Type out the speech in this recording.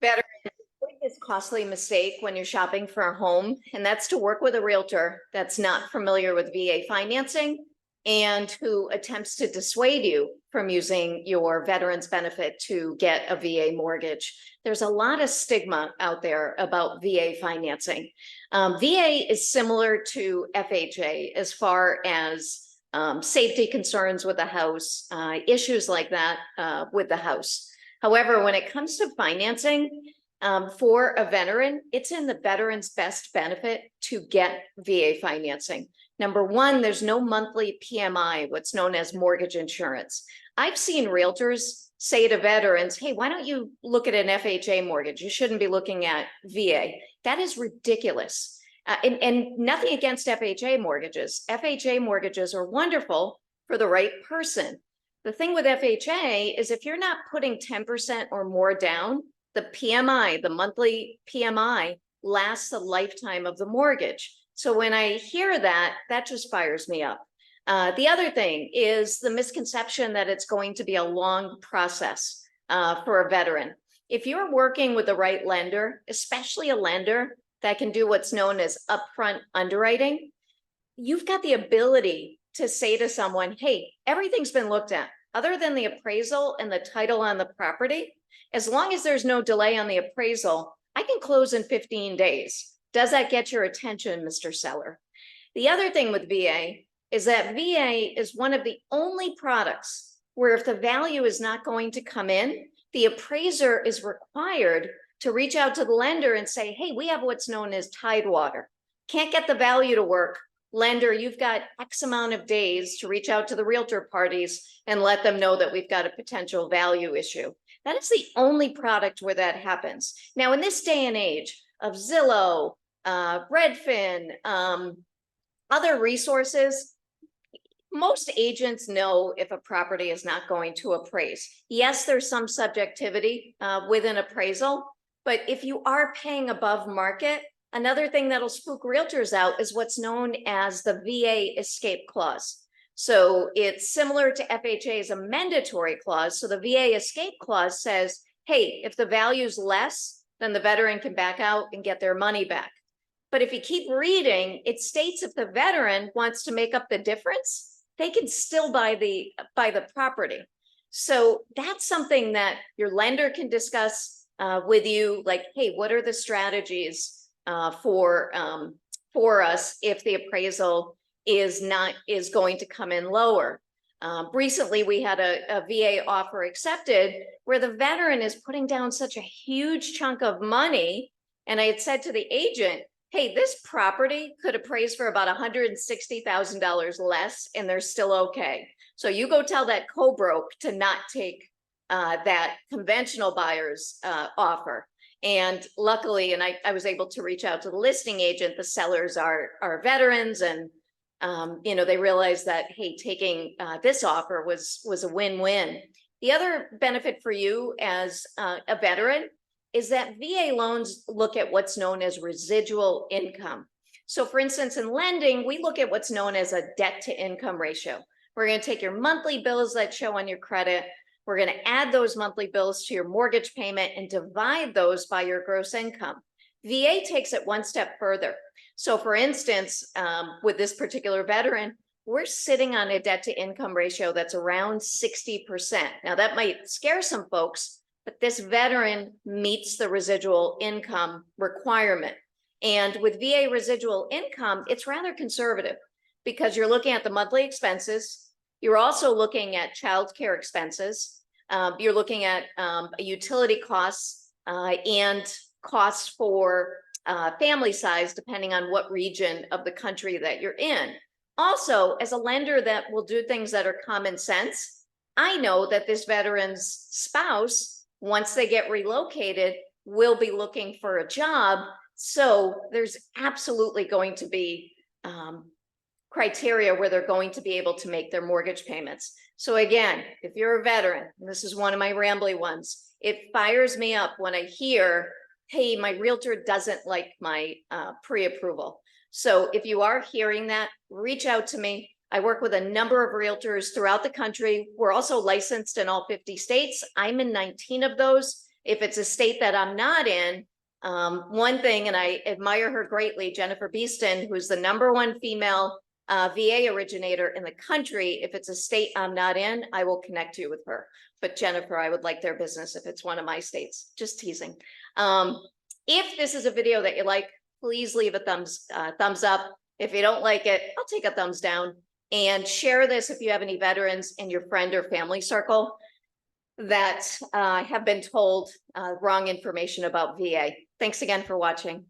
Better avoid this costly mistake when you're shopping for a home, and that's to work with a realtor that's not familiar with VA financing and who attempts to dissuade you from using your veterans benefit to get a VA mortgage. There's a lot of stigma out there about VA financing. VA is similar to FHA as far as safety concerns with the house, issues like that with the house. However, when it comes to financing for a veteran, it's in the veteran's best benefit to get VA financing. Number one, there's no monthly PMI, what's known as mortgage insurance. I've seen realtors say to veterans, hey, why don't you look at an FHA mortgage? You shouldn't be looking at VA. That is ridiculous. And nothing against FHA mortgages. FHA mortgages are wonderful for the right person. The thing with FHA is if you're not putting 10% or more down, the PMI, the monthly PMI, lasts the lifetime of the mortgage. So when I hear that, that just fires me up. The other thing is the misconception that it's going to be a long process for a veteran. If you're working with the right lender, especially a lender that can do what's known as upfront underwriting, you've got the ability to say to someone, hey, everything's been looked at. Other than the appraisal and the title on the property, as long as there's no delay on the appraisal, I can close in 15 days. Does that get your attention, Mr. Seller? The other thing with VA is that VA is one of the only products where if the value is not going to come in, the appraiser is required to reach out to the lender and say, hey, we have what's known as tidewater. Can't get the value to work. Lender, you've got X amount of days to reach out to the realtor parties and let them know that we've got a potential value issue. That is the only product where that happens. Now, in this day and age of Zillow, Redfin, other resources, most agents know if a property is not going to appraise. Yes, there's some subjectivity with an appraisal, but if you are paying above market, another thing that'll spook realtors out is what's known as the VA escape clause. So it's similar to FHA's amendatory clause. So the VA escape clause says, hey, if the value's less, then the veteran can back out and get their money back. But if you keep reading, it states if the veteran wants to make up the difference, they can still buy the property. So that's something that your lender can discuss with you, like, hey, what are the strategies for us if the appraisal is going to come in lower? Recently, we had a VA offer accepted where the veteran is putting down such a huge chunk of money. And I had said to the agent, hey, this property could appraise for about $160,000 less and they're still okay. So you go tell that co-broke to not take that conventional buyer's offer. And luckily, and I was able to reach out to the listing agent, the sellers are veterans, and they realized that, hey, taking this offer was a win-win. The other benefit for you as a veteran is that VA loans look at what's known as residual income. So for instance, in lending, we look at what's known as a debt to income ratio. We're going to take your monthly bills that show on your credit. We're going to add those monthly bills to your mortgage payment and divide those by your gross income. VA takes it one step further. So for instance, with this particular veteran, we're sitting on a debt to income ratio that's around 60%. Now that might scare some folks, but this veteran meets the residual income requirement. And with VA residual income, it's rather conservative because you're looking at the monthly expenses. You're also looking at childcare expenses. You're looking at utility costs and costs for family size, depending on what region of the country that you're in. Also, as a lender that will do things that are common sense, I know that this veteran's spouse, once they get relocated, will be looking for a job. So there's absolutely going to be criteria where they're going to be able to make their mortgage payments. So again, if you're a veteran, and this is one of my rambly ones, it fires me up when I hear, hey, my realtor doesn't like my pre-approval. So if you are hearing that, reach out to me. I work with a number of realtors throughout the country. We're also licensed in all 50 states. I'm in 19 of those. If it's a state that I'm not in, one thing, and I admire her greatly, Jennifer Beeston, who's the #1 female VA originator in the country. If it's a state I'm not in, I will connect you with her. But Jennifer, I would like their business if it's one of my states. Just teasing. If this is a video that you like, please leave a thumbs up. If you don't like it, I'll take a thumbs down. And share this if you have any veterans in your friend or family circle that have been told wrong information about VA. Thanks again for watching.